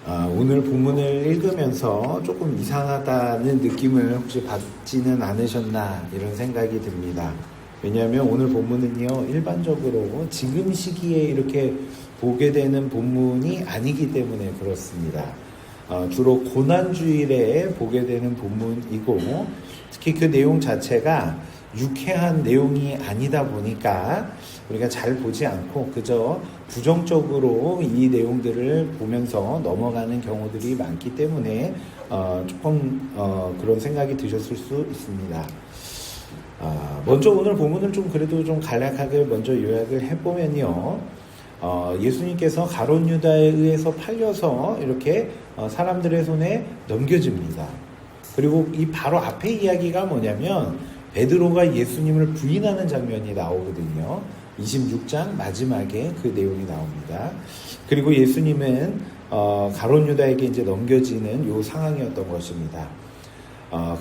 오늘 본문을 읽으면서 조금 이상하다는 느낌을 혹시 받지는 않으셨나 이런 생각이 듭니다. 왜냐하면 오늘 본문은요, 일반적으로 지금 시기에 이렇게 보게 되는 본문이 아니기 때문에 그렇습니다. 주로 고난주일에 보게 되는 본문이고, 특히 그 내용 자체가 유쾌한 내용이 아니다 보니까 우리가 잘 보지 않고 그저 부정적으로 이 내용들을 보면서 넘어가는 경우들이 많기 때문에 조금 그런 생각이 드셨을 수 있습니다. 먼저 오늘 본문을 좀 그래도 좀 간략하게 먼저 요약을 해보면요. 예수님께서 가룟 유다에 의해서 팔려서 이렇게 사람들의 손에 넘겨집니다. 그리고 이 바로 앞에 이야기가 뭐냐면 베드로가 예수님을 부인하는 장면이 나오거든요. 26장 마지막에 그 내용이 나옵니다. 그리고 예수님은 가룟 유다에게 이제 넘겨지는 요 상황이었던 것입니다.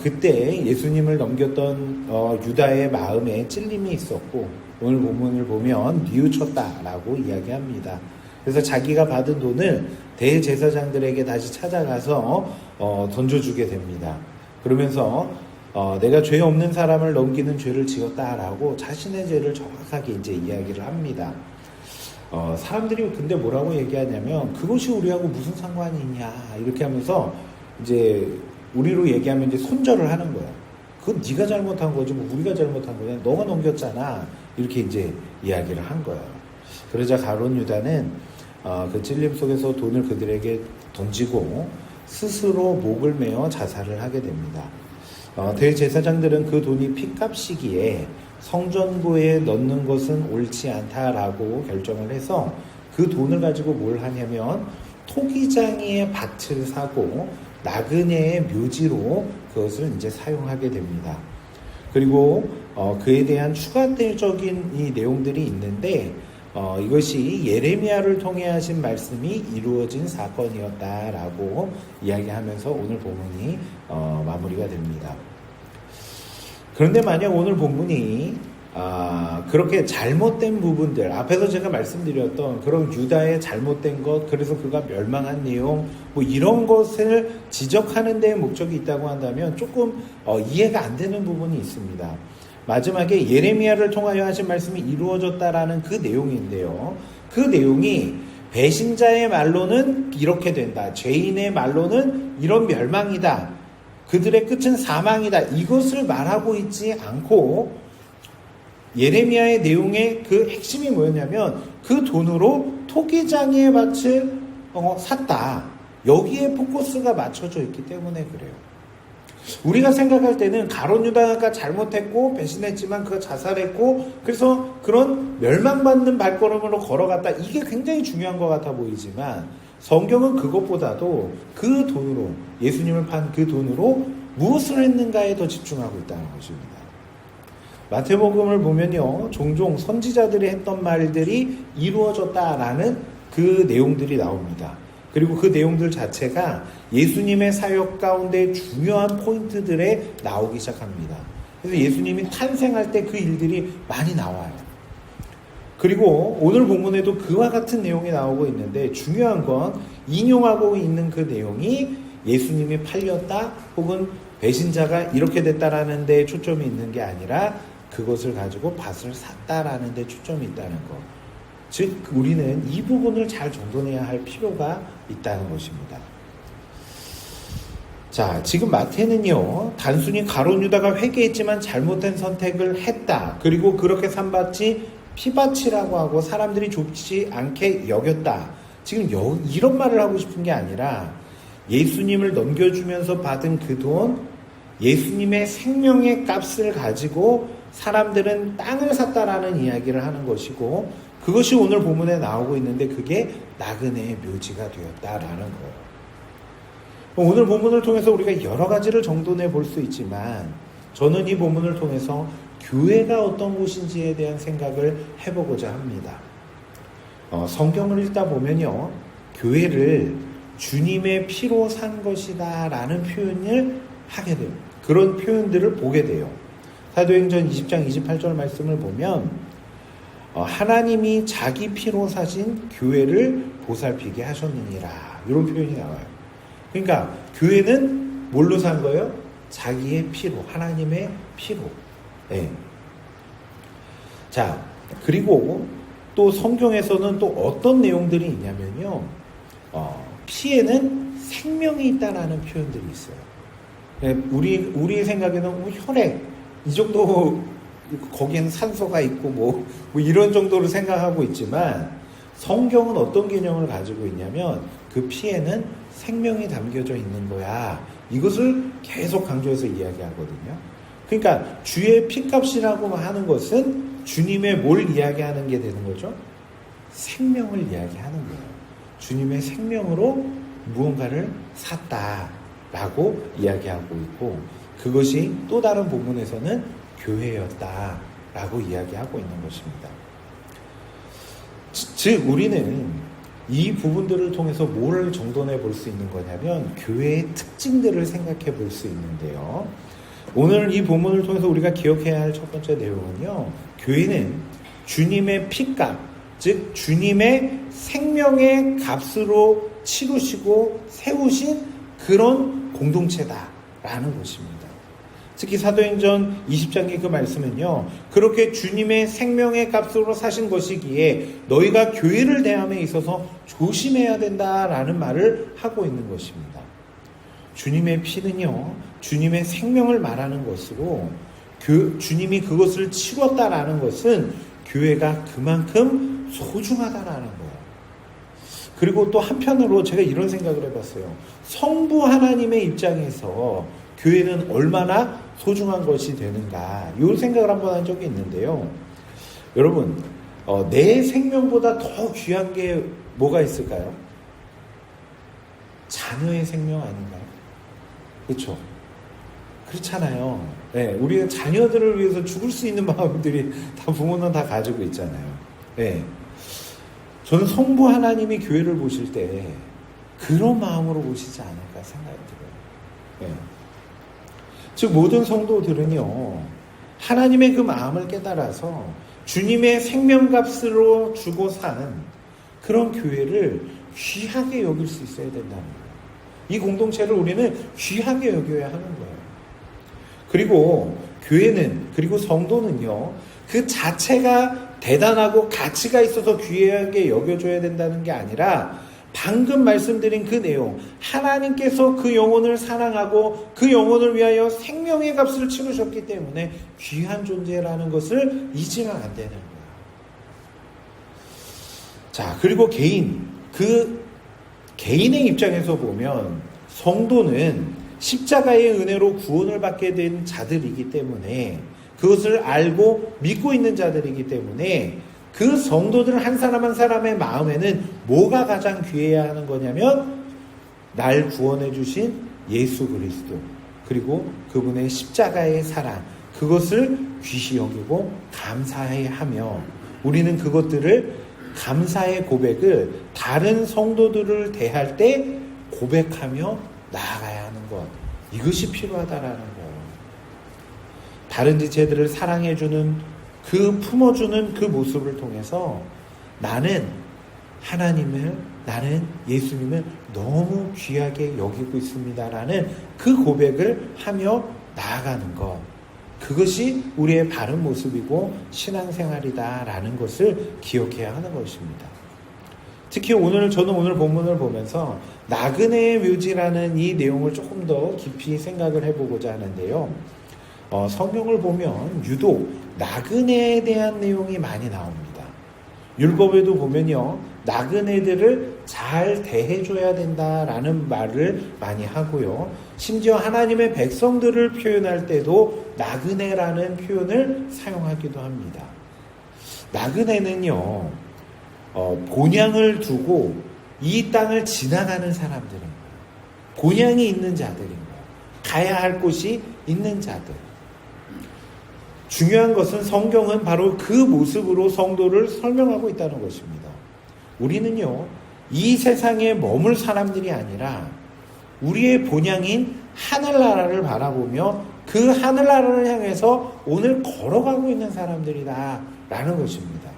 그때 예수님을 넘겼던 유다의 마음에 찔림이 있었고, 오늘 본문을 보면 뉘우쳤다라고 이야기합니다. 그래서 자기가 받은 돈을 대제사장들에게 다시 찾아가서 던져주게 됩니다. 그러면서 내가 죄 없는 사람을 넘기는 죄를 지었다라고 자신의 죄를 정확하게 이제 이야기를 합니다. 사람들이 근데 뭐라고 얘기하냐면 그것이 우리하고 무슨 상관이 있냐 이렇게 하면서 이제 우리로 얘기하면 이제 손절을 하는 거야. 그건 네가 잘못한 거지 뭐 우리가 잘못한 거냐. 너가 넘겼잖아. 이렇게 이제 이야기를 한 거예요. 그러자 가룟 유다는 그 찔림 속에서 돈을 그들에게 던지고 스스로 목을 메어 자살을 하게 됩니다. 대제사장들은 그 돈이 핏값이기에 성전부에 넣는 것은 옳지 않다라고 결정을 해서 그 돈을 가지고 뭘 하냐면 토기장이의 밭을 사고 나그네의 묘지로 그것을 이제 사용하게 됩니다. 그리고 그에 대한 추가적인 이 내용들이 있는데 이것이 예레미야를 통해 하신 말씀이 이루어진 사건이었다라고 이야기하면서 오늘 본문이 마무리가 됩니다. 그런데 만약 오늘 본문이 그렇게 잘못된 부분들, 앞에서 제가 말씀드렸던 그런 유다의 잘못된 것, 그래서 그가 멸망한 내용, 뭐 이런 것을 지적하는 데 목적이 있다고 한다면 조금 이해가 안 되는 부분이 있습니다. 마지막에 예레미야를 통하여 하신 말씀이 이루어졌다라는 그 내용인데요. 그 내용이 배신자의 말로는 이렇게 된다. 죄인의 말로는 이런 멸망이다. 그들의 끝은 사망이다. 이것을 말하고 있지 않고 예레미야의 내용의 그 핵심이 뭐였냐면 그 돈으로 토기장의 밭을 샀다. 여기에 포커스가 맞춰져 있기 때문에 그래요. 우리가 생각할 때는 가룟 유다가 잘못했고 배신했지만 그가 자살했고 그래서 그런 멸망받는 발걸음으로 걸어갔다. 이게 굉장히 중요한 것 같아 보이지만 성경은 그것보다도 그 돈으로 예수님을 판 그 돈으로 무엇을 했는가에 더 집중하고 있다는 것입니다. 마태복음을 보면요, 종종 선지자들이 했던 말들이 이루어졌다라는 그 내용들이 나옵니다. 그리고 그 내용들 자체가 예수님의 사역 가운데 중요한 포인트들에 나오기 시작합니다. 그래서 예수님이 탄생할 때 그 일들이 많이 나와요. 그리고 오늘 본문에도 그와 같은 내용이 나오고 있는데 중요한 건 인용하고 있는 그 내용이 예수님이 팔렸다 혹은 배신자가 이렇게 됐다라는 데 초점이 있는 게 아니라 그것을 가지고 밭을 샀다라는 데 초점이 있다는 것. 즉 우리는 이 부분을 잘 정돈해야 할 필요가 있다는 것입니다. 자, 지금 마태는요, 단순히 가룟 유다가 회개했지만 잘못된 선택을 했다. 그리고 그렇게 산 밭이 피밭이라고 하고 사람들이 좋지 않게 여겼다. 지금 이런 말을 하고 싶은 게 아니라 예수님을 넘겨주면서 받은 그 돈, 예수님의 생명의 값을 가지고 사람들은 땅을 샀다라는 이야기를 하는 것이고 그것이 오늘 본문에 나오고 있는데 그게 나그네의 묘지가 되었다라는 거예요. 오늘 본문을 통해서 우리가 여러 가지를 정돈해 볼 수 있지만 저는 이 본문을 통해서 교회가 어떤 곳인지에 대한 생각을 해보고자 합니다. 성경을 읽다 보면요, 교회를 주님의 피로 산 것이다 라는 표현을 하게 돼요. 그런 표현들을 보게 돼요. 사도행전 20장 28절 말씀을 보면 하나님이 자기 피로 사신 교회를 보살피게 하셨느니라. 이런 표현이 나와요. 그러니까 교회는 뭘로 산 거예요? 자기의 피로, 하나님의 피로. 네. 자, 그리고 또 성경에서는 또 어떤 내용들이 있냐면요. 피에는 생명이 있다라는 표현들이 있어요. 네, 우리 생각에는 혈액, 이 정도, 거기에는 산소가 있고 뭐 이런 정도로 생각하고 있지만 성경은 어떤 개념을 가지고 있냐면 그 피에는 생명이 담겨져 있는 거야. 이것을 계속 강조해서 이야기하거든요. 그러니까 주의 피값이라고 하는 것은 주님의 뭘 이야기하는 게 되는 거죠? 생명을 이야기하는 거예요. 주님의 생명으로 무언가를 샀다라고 이야기하고 있고 그것이 또 다른 본문에서는 교회였다라고 이야기하고 있는 것입니다. 즉 우리는 이 부분들을 통해서 뭘 정돈해 볼 수 있는 거냐면 교회의 특징들을 생각해 볼 수 있는데요. 오늘 이 본문을 통해서 우리가 기억해야 할 첫 번째 내용은요. 교회는 주님의 피값, 즉 주님의 생명의 값으로 치르시고 세우신 그런 공동체다라는 것입니다. 특히 사도행전 20장의 그 말씀은요. 그렇게 주님의 생명의 값으로 사신 것이기에 너희가 교회를 대함에 있어서 조심해야 된다라는 말을 하고 있는 것입니다. 주님의 피는요. 주님의 생명을 말하는 것으로 주님이 그것을 치렀다라는 것은 교회가 그만큼 소중하다라는 거예요. 그리고 또 한편으로 제가 이런 생각을 해봤어요. 성부 하나님의 입장에서 교회는 얼마나 소중한 것이 되는가 이 생각을 한번 한 적이 있는데요. 여러분 내 생명보다 더 귀한 게 뭐가 있을까요? 자녀의 생명 아닌가요? 그렇죠? 그렇잖아요. 네, 우리는 자녀들을 위해서 죽을 수 있는 마음들이 다 부모는 다 가지고 있잖아요. 네. 저는 성부 하나님이 교회를 보실 때 그런 마음으로 보시지 않을까 생각이 들어요. 네. 즉 모든 성도들은요 하나님의 그 마음을 깨달아서 주님의 생명값으로 주고 산 그런 교회를 귀하게 여길 수 있어야 된다는 거예요. 이 공동체를 우리는 귀하게 여겨야 하는 거예요. 그리고 교회는 그리고 성도는요 그 자체가 대단하고 가치가 있어서 귀하게 여겨줘야 된다는 게 아니라 방금 말씀드린 그 내용, 하나님께서 그 영혼을 사랑하고 그 영혼을 위하여 생명의 값을 치르셨기 때문에 귀한 존재라는 것을 잊으면 안 되는 거예요. 자, 그리고 개인의 입장에서 보면 성도는 십자가의 은혜로 구원을 받게 된 자들이기 때문에 그것을 알고 믿고 있는 자들이기 때문에 그 성도들 한 사람 한 사람의 마음에는 뭐가 가장 귀해야 하는 거냐면 날 구원해 주신 예수 그리스도 그리고 그분의 십자가의 사랑 그것을 귀시 여기고 감사해 하며 우리는 그것들을 감사의 고백을 다른 성도들을 대할 때 고백하며 나아가야 하는 것 이것이 필요하다라는 거예요. 다른 지체들을 사랑해주는 그 품어주는 그 모습을 통해서 나는 하나님을 나는 예수님을 너무 귀하게 여기고 있습니다라는 그 고백을 하며 나아가는 것 그것이 우리의 바른 모습이고 신앙생활이다라는 것을 기억해야 하는 것입니다. 특히 저는 오늘 본문을 보면서 나그네의 묘지라는 이 내용을 조금 더 깊이 생각을 해보고자 하는데요. 성경을 보면 유독 나그네에 대한 내용이 많이 나옵니다. 율법에도 보면요. 나그네들을 잘 대해줘야 된다라는 말을 많이 하고요. 심지어 하나님의 백성들을 표현할 때도 나그네라는 표현을 사용하기도 합니다. 나그네는요. 본향을 두고 이 땅을 지나가는 사람들인 거예요. 본향이 있는 자들인 거예요. 가야 할 곳이 있는 자들. 중요한 것은 성경은 바로 그 모습으로 성도를 설명하고 있다는 것입니다. 우리는요, 이 세상에 머물 사람들이 아니라 우리의 본향인 하늘나라를 바라보며 그 하늘나라를 향해서 오늘 걸어가고 있는 사람들이다 라는 것입니다.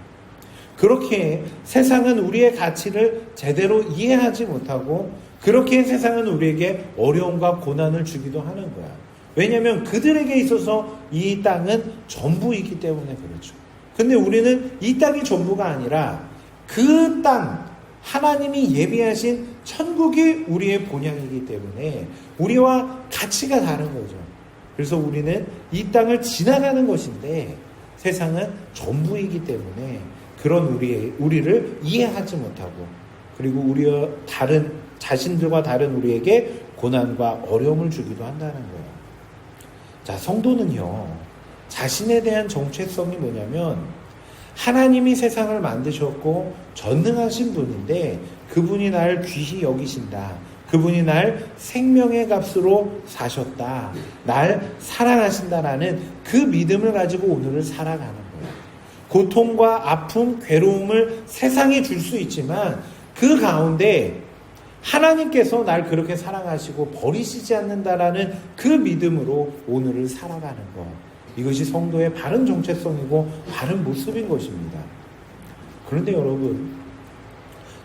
그렇게 세상은 우리의 가치를 제대로 이해하지 못하고 그렇게 세상은 우리에게 어려움과 고난을 주기도 하는 거야. 왜냐하면 그들에게 있어서 이 땅은 전부이기 때문에 그렇죠. 근데 우리는 이 땅이 전부가 아니라 그 땅, 하나님이 예비하신 천국이 우리의 본향이기 때문에 우리와 가치가 다른 거죠. 그래서 우리는 이 땅을 지나가는 것인데 세상은 전부이기 때문에 그런 우리를 이해하지 못하고 그리고 우리와 다른 자신들과 다른 우리에게 고난과 어려움을 주기도 한다는 거예요. 자, 성도는요, 자신에 대한 정체성이 뭐냐면 하나님이 세상을 만드셨고 전능하신 분인데 그분이 날 귀히 여기신다. 그분이 날 생명의 값으로 사셨다. 날 사랑하신다라는 그 믿음을 가지고 오늘을 살아가는 거예요. 고통과 아픔, 괴로움을 세상에 줄 수 있지만 그 가운데 하나님께서 날 그렇게 사랑하시고 버리시지 않는다라는 그 믿음으로 오늘을 살아가는 것. 이것이 성도의 바른 정체성이고 바른 모습인 것입니다. 그런데 여러분,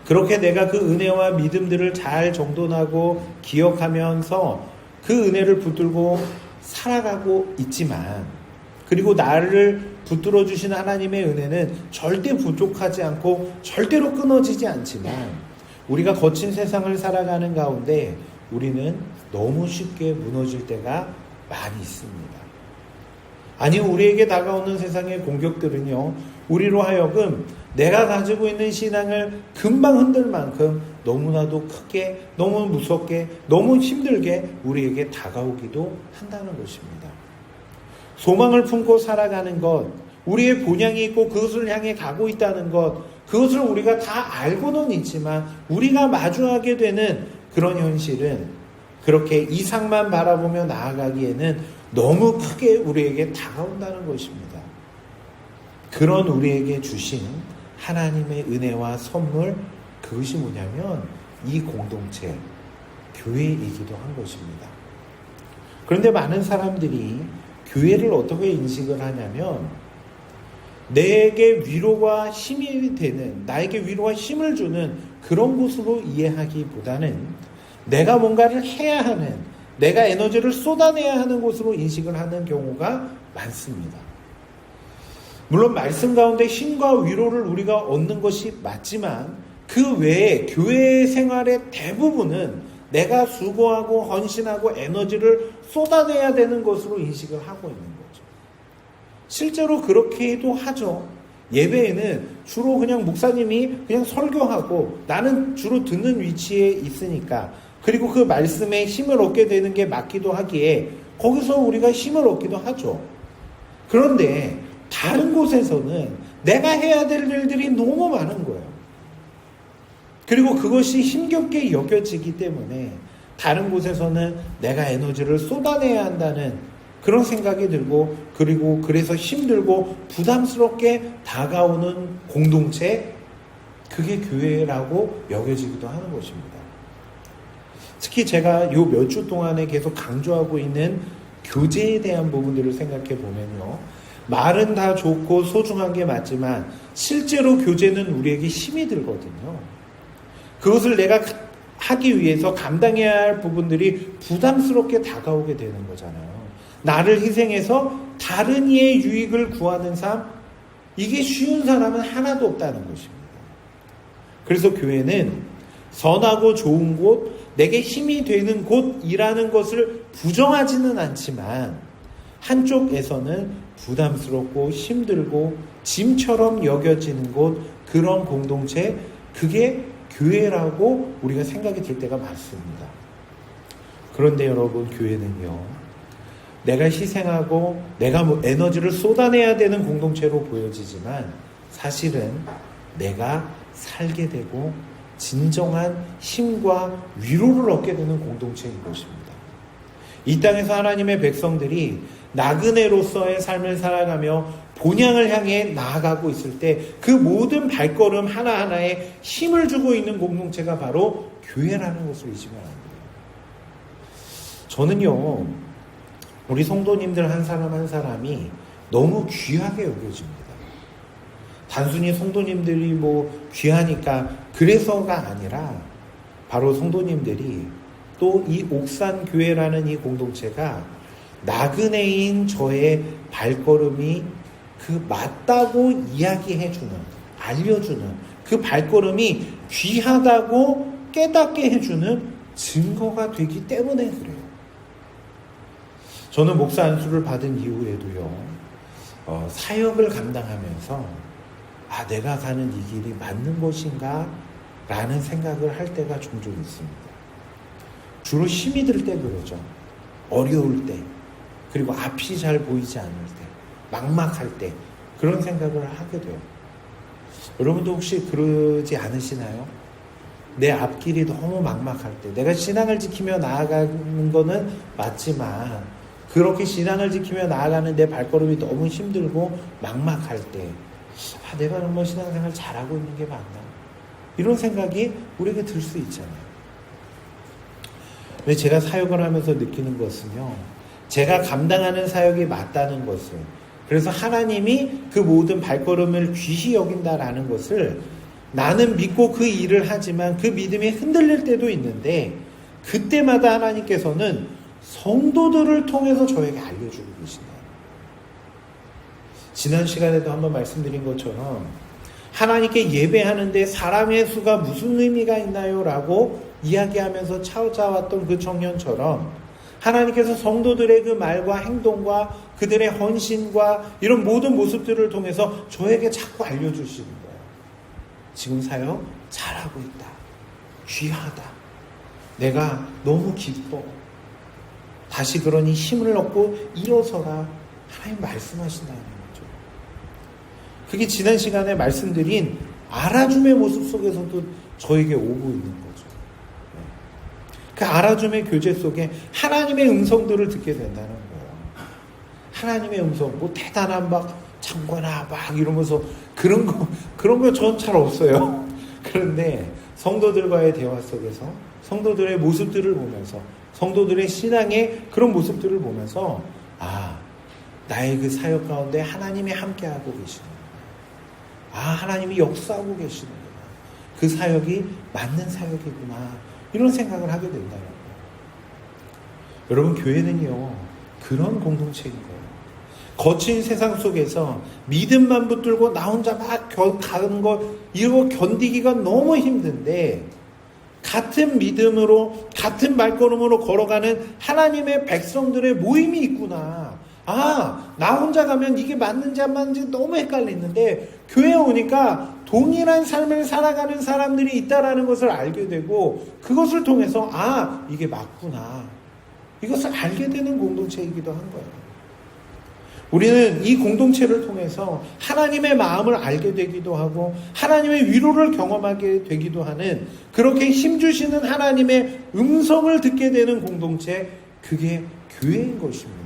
그렇게 내가 그 은혜와 믿음들을 잘 정돈하고 기억하면서 그 은혜를 붙들고 살아가고 있지만, 그리고 나를 붙들어 주신 하나님의 은혜는 절대 부족하지 않고 절대로 끊어지지 않지만 우리가 거친 세상을 살아가는 가운데 우리는 너무 쉽게 무너질 때가 많이 있습니다. 아니, 우리에게 다가오는 세상의 공격들은요, 우리로 하여금 내가 가지고 있는 신앙을 금방 흔들 만큼 너무나도 크게, 너무 무섭게, 너무 힘들게 우리에게 다가오기도 한다는 것입니다. 소망을 품고 살아가는 것, 우리의 본향이 있고 그것을 향해 가고 있다는 것, 그것을 우리가 다 알고는 있지만 우리가 마주하게 되는 그런 현실은 그렇게 이상만 바라보며 나아가기에는 너무 크게 우리에게 다가온다는 것입니다. 그런 우리에게 주신 하나님의 은혜와 선물, 그것이 뭐냐면 이 공동체, 교회이기도 한 것입니다. 그런데 많은 사람들이 교회를 어떻게 인식을 하냐면 내게 위로와 힘이 되는, 나에게 위로와 힘을 주는 그런 곳으로 이해하기보다는 내가 뭔가를 해야 하는, 내가 에너지를 쏟아내야 하는 곳으로 인식을 하는 경우가 많습니다. 물론 말씀 가운데 힘과 위로를 우리가 얻는 것이 맞지만 그 외에 교회 생활의 대부분은 내가 수고하고 헌신하고 에너지를 쏟아내야 되는 것으로 인식을 하고 있는 거죠. 실제로 그렇게도 하죠. 예배에는 주로 그냥 목사님이 그냥 설교하고 나는 주로 듣는 위치에 있으니까, 그리고 그 말씀에 힘을 얻게 되는 게 맞기도 하기에 거기서 우리가 힘을 얻기도 하죠. 그런데 다른 곳에서는 내가 해야 될 일들이 너무 많은 거예요. 그리고 그것이 힘겹게 여겨지기 때문에 다른 곳에서는 내가 에너지를 쏟아내야 한다는 그런 생각이 들고, 그리고 그래서 힘들고 부담스럽게 다가오는 공동체, 그게 교회라고 여겨지기도 하는 것입니다. 특히 제가 요 몇 주 동안에 계속 강조하고 있는 교제에 대한 부분들을 생각해 보면요, 말은 다 좋고 소중한 게 맞지만 실제로 교제는 우리에게 힘이 들거든요. 그것을 내가 하기 위해서 감당해야 할 부분들이 부담스럽게 다가오게 되는 거잖아요. 나를 희생해서 다른 이의 유익을 구하는 삶, 이게 쉬운 사람은 하나도 없다는 것입니다. 그래서 교회는 선하고 좋은 곳, 내게 힘이 되는 곳이라는 것을 부정하지는 않지만 한쪽에서는 부담스럽고 힘들고 짐처럼 여겨지는 곳, 그런 공동체, 그게 교회라고 우리가 생각이 들 때가 많습니다. 그런데 여러분, 교회는요, 내가 희생하고 내가 에너지를 쏟아내야 되는 공동체로 보여지지만 사실은 내가 살게 되고 진정한 힘과 위로를 얻게 되는 공동체인 것입니다. 이 땅에서 하나님의 백성들이 나그네로서의 삶을 살아가며 본향을 향해 나아가고 있을 때 그 모든 발걸음 하나하나에 힘을 주고 있는 공동체가 바로 교회라는 것을 잊으면 안 돼요. 저는요, 우리 성도님들 한 사람 한 사람이 너무 귀하게 여겨집니다. 단순히 성도님들이 뭐 귀하니까 그래서가 아니라 바로 성도님들이 또 이 옥산교회라는 이 공동체가 나그네인 저의 발걸음이 그 맞다고 이야기해주는, 알려주는 그 발걸음이 귀하다고 깨닫게 해주는 증거가 되기 때문에 그래요. 저는 목사 안수를 받은 이후에도요, 사역을 감당하면서 내가 가는 이 길이 맞는 것인가? 라는 생각을 할 때가 종종 있습니다. 주로 힘이 들 때 그러죠. 어려울 때, 그리고 앞이 잘 보이지 않을 때, 막막할 때 그런 생각을 하게 돼요. 여러분도 혹시 그러지 않으시나요? 내 앞길이 너무 막막할 때, 내가 신앙을 지키며 나아가는 거는 맞지만 그렇게 신앙을 지키며 나아가는 내 발걸음이 너무 힘들고 막막할 때, 내가 정말 신앙생활 잘하고 있는 게 맞나? 이런 생각이 우리에게 들 수 있잖아요. 왜 제가 사역을 하면서 느끼는 것은요, 제가 감당하는 사역이 맞다는 것을, 그래서 하나님이 그 모든 발걸음을 귀히 여긴다라는 것을 나는 믿고 그 일을 하지만 그 믿음이 흔들릴 때도 있는데, 그때마다 하나님께서는 성도들을 통해서 저에게 알려주고 계신다. 지난 시간에도 한번 말씀드린 것처럼 하나님께 예배하는데 사람의 수가 무슨 의미가 있나요? 라고 이야기하면서 찾아왔던 그 청년처럼 하나님께서 성도들의 그 말과 행동과 그들의 헌신과 이런 모든 모습들을 통해서 저에게 자꾸 알려주시는 거예요. 지금 사역 잘하고 있다. 귀하다. 내가 너무 기뻐. 다시 그러니 힘을 얻고 일어서라. 하나님 말씀하신다는 거죠. 그게 지난 시간에 말씀드린 알아줌의 모습 속에서도 저에게 오고 있는 거죠. 그 알아줌의 교제 속에 하나님의 음성들을 듣게 된다는 거예요. 하나님의 음성, 뭐 대단한 막 창고나 막 이러면서 그런 거 전 잘 없어요. 그런데 성도들과의 대화 속에서 성도들의 모습들을 보면서 성도들의 신앙의 그런 모습들을 보면서 나의 그 사역 가운데 하나님이 함께하고 계시는구나. 하나님이 역사하고 계시는구나. 그 사역이 맞는 사역이구나. 이런 생각을 하게 된다는 거예요. 여러분, 교회는요, 그런 공동체인 거예요. 거친 세상 속에서 믿음만 붙들고 나 혼자 막 가는 거, 이거 견디기가 너무 힘든데, 같은 믿음으로, 같은 발걸음으로 걸어가는 하나님의 백성들의 모임이 있구나. 나 혼자 가면 이게 맞는지 안 맞는지 너무 헷갈리는데, 교회에 오니까 동일한 삶을 살아가는 사람들이 있다라는 것을 알게 되고, 그것을 통해서 이게 맞구나. 이것을 알게 되는 공동체이기도 한 거예요. 우리는 이 공동체를 통해서 하나님의 마음을 알게 되기도 하고 하나님의 위로를 경험하게 되기도 하는, 그렇게 힘주시는 하나님의 음성을 듣게 되는 공동체, 그게 교회인 것입니다.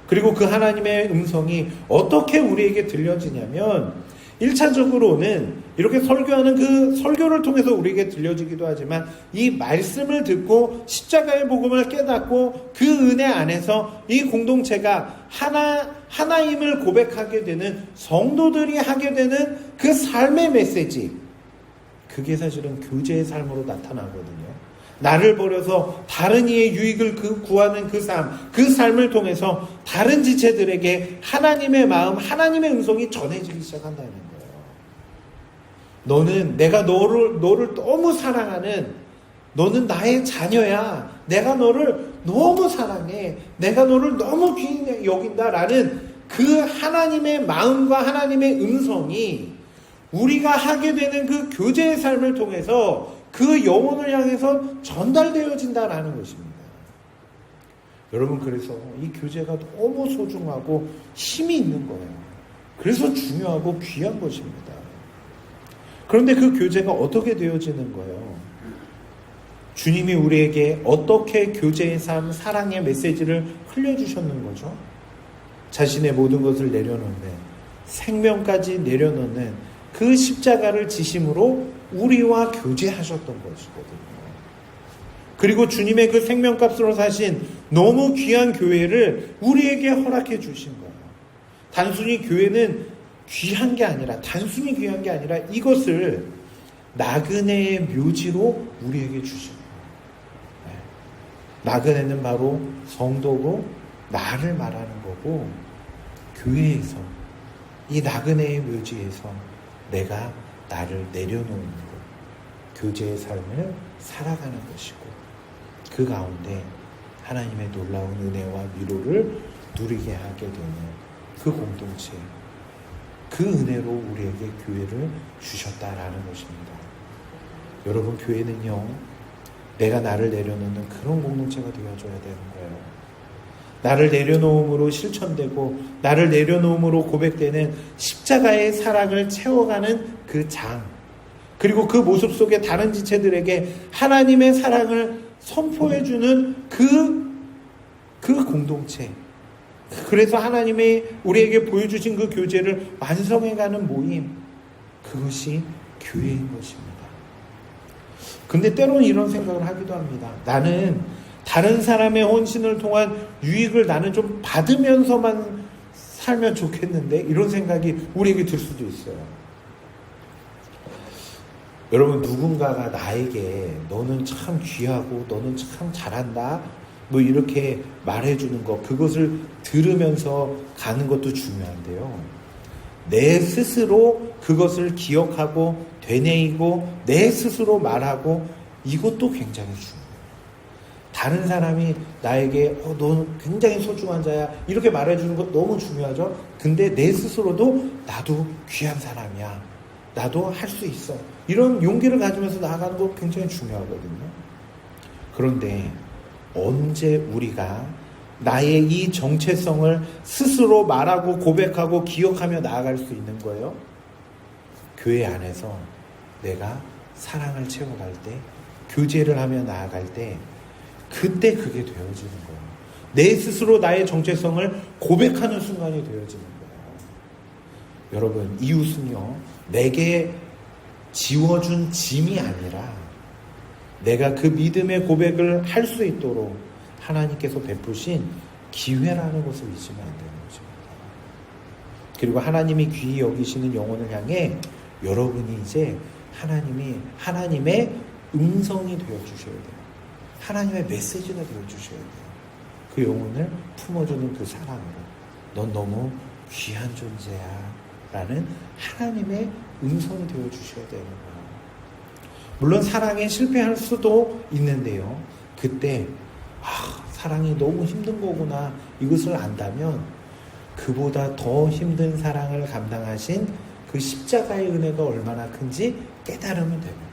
그리고 그 하나님의 음성이 어떻게 우리에게 들려지냐면, 1차적으로는 이렇게 설교하는 그 설교를 통해서 우리에게 들려지기도 하지만, 이 말씀을 듣고 십자가의 복음을 깨닫고 그 은혜 안에서 이 공동체가 하나임을 고백하게 되는 성도들이 하게 되는 그 삶의 메시지, 그게 사실은 교제의 삶으로 나타나거든요. 나를 버려서 다른 이의 유익을 구하는 그 삶을 통해서 다른 지체들에게 하나님의 마음, 하나님의 음성이 전해지기 시작한다는 거예요. 너는, 내가 너를 너무 사랑하는, 너는 나의 자녀야. 내가 너를 너무 사랑해. 내가 너를 너무 귀히 여긴다라는 그 하나님의 마음과 하나님의 음성이 우리가 하게 되는 그 교제의 삶을 통해서 그 영혼을 향해서 전달되어진다라는 것입니다. 여러분, 그래서 이 교제가 너무 소중하고 힘이 있는 거예요. 그래서 중요하고 귀한 것입니다. 그런데 그 교제가 어떻게 되어지는 거예요? 주님이 우리에게 어떻게 교제의 삶, 사랑의 메시지를 흘려주셨는 거죠? 자신의 모든 것을 내려놓는, 생명까지 내려놓는 그 십자가를 지심으로 우리와 교제하셨던 것이거든요. 그리고 주님의 그 생명값으로 사신 너무 귀한 교회를 우리에게 허락해 주신 거예요. 단순히 교회는 귀한 게 아니라, 단순히 귀한 게 아니라 이것을 나그네의 묘지로 우리에게 주신 거예요. 나그네는 바로 성도고 나를 말하는 거고, 교회에서, 이 나그네의 묘지에서 내가 나를 내려놓는 것, 교제의 삶을 살아가는 것이고, 그 가운데 하나님의 놀라운 은혜와 위로를 누리게 하게 되는 그 공동체, 그 은혜로 우리에게 교회를 주셨다라는 것입니다. 여러분, 교회는요, 내가 나를 내려놓는 그런 공동체가 되어줘야 되는 거예요. 나를 내려놓음으로 실천되고 나를 내려놓음으로 고백되는 십자가의 사랑을 채워가는 그 장, 그리고 그 모습 속에 다른 지체들에게 하나님의 사랑을 선포해주는 그 공동체, 그래서 하나님이 우리에게 보여주신 그 교제를 완성해가는 모임, 그것이 교회인 것입니다. 근데 때로는 이런 생각을 하기도 합니다. 나는 다른 사람의 헌신을 통한 유익을 나는 좀 받으면서만 살면 좋겠는데, 이런 생각이 우리에게 들 수도 있어요. 여러분, 누군가가 나에게 너는 참 귀하고 너는 참 잘한다 뭐 이렇게 말해주는 것, 그것을 들으면서 가는 것도 중요한데요, 내 스스로 그것을 기억하고 되뇌이고 내 스스로 말하고, 이것도 굉장히 중요해요. 다른 사람이 나에게 너는 굉장히 소중한 자야 이렇게 말해주는 것 너무 중요하죠. 근데 내 스스로도 나도 귀한 사람이야, 나도 할 수 있어, 이런 용기를 가지면서 나아가는 거 굉장히 중요하거든요. 그런데 언제 우리가 나의 이 정체성을 스스로 말하고 고백하고 기억하며 나아갈 수 있는 거예요? 교회 안에서 내가 사랑을 채워갈 때, 교제를 하며 나아갈 때, 그때 그게 되어지는 거예요. 내 스스로 나의 정체성을 고백하는 순간이 되어지는 거예요. 여러분, 이웃은요, 내게 지워준 짐이 아니라 내가 그 믿음의 고백을 할 수 있도록 하나님께서 베푸신 기회라는 것을 잊으면 안 되는 것입니다. 그리고 하나님이 귀히 여기시는 영혼을 향해 여러분이 이제 하나님의 음성이 되어주셔야 돼요. 하나님의 메시지가 되어주셔야 돼요. 그 영혼을 품어주는 그 사랑으로, 넌 너무 귀한 존재야 라는 하나님의 음성이 되어주셔야 되는 거예요. 물론 사랑에 실패할 수도 있는데요, 그때 사랑이 너무 힘든 거구나, 이것을 안다면 그보다 더 힘든 사랑을 감당하신 그 십자가의 은혜가 얼마나 큰지 깨달으면 되는 거예요.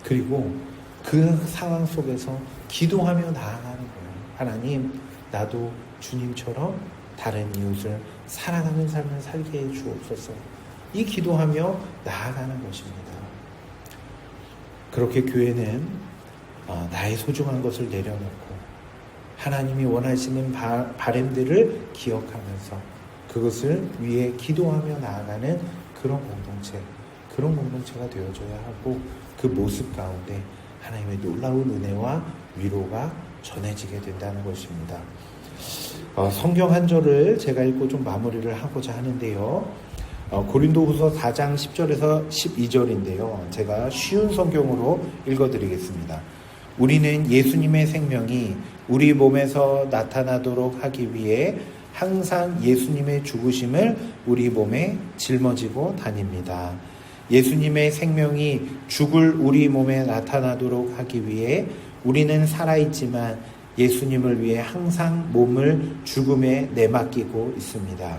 그리고 그 상황 속에서 기도하며 나아가는 거예요. 하나님, 나도 주님처럼 다른 이웃을 사랑하는 삶을 살게 해 주옵소서. 이 기도하며 나아가는 것입니다. 그렇게 교회는 나의 소중한 것을 내려놓고 하나님이 원하시는 바램들을 기억하면서 그것을 위해 기도하며 나아가는 그런 공동체가 되어줘야 하고, 그 모습 가운데 하나님의 놀라운 은혜와 위로가 전해지게 된다는 것입니다. 성경 한 절을 제가 읽고 좀 마무리를 하고자 하는데요, 고린도후서 4장 10절에서 12절인데요. 제가 쉬운 성경으로 읽어드리겠습니다. 우리는 예수님의 생명이 우리 몸에서 나타나도록 하기 위해 항상 예수님의 죽으심을 우리 몸에 짊어지고 다닙니다. 예수님의 생명이 죽을 우리 몸에 나타나도록 하기 위해 우리는 살아있지만 예수님을 위해 항상 몸을 죽음에 내맡기고 있습니다.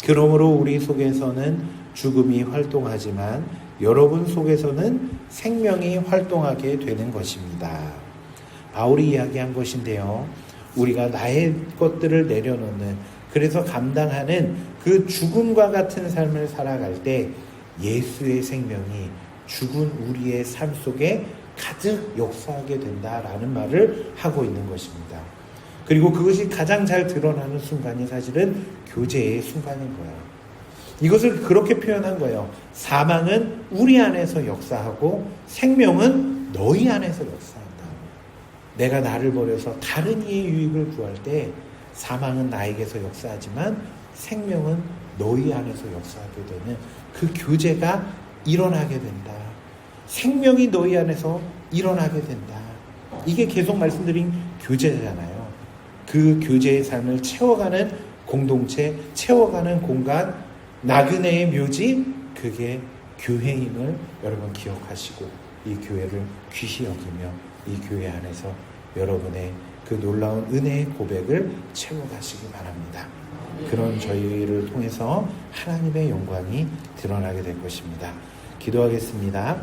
그러므로 우리 속에서는 죽음이 활동하지만 여러분 속에서는 생명이 활동하게 되는 것입니다. 바울이 이야기한 것인데요, 우리가 나의 것들을 내려놓는, 그래서 감당하는 그 죽음과 같은 삶을 살아갈 때 예수의 생명이 죽은 우리의 삶 속에 가득 역사하게 된다라는 말을 하고 있는 것입니다. 그리고 그것이 가장 잘 드러나는 순간이 사실은 교제의 순간인 거예요. 이것을 그렇게 표현한 거예요. 사망은 우리 안에서 역사하고 생명은 너희 안에서 역사한다. 내가 나를 버려서 다른 이의 유익을 구할 때 사망은 나에게서 역사하지만 생명은 너희 안에서 역사하게 되는 그 교제가 일어나게 된다. 생명이 너희 안에서 일어나게 된다. 이게 계속 말씀드린 교제잖아요. 그 교제의 삶을 채워가는 공동체, 채워가는 공간, 나그네의 묘지, 그게 교회임을 여러분 기억하시고 이 교회를 귀히 여기며 이 교회 안에서 여러분의 그 놀라운 은혜의 고백을 채워가시기 바랍니다. 그런 저희를 통해서 하나님의 영광이 드러나게 될 것입니다. 기도하겠습니다.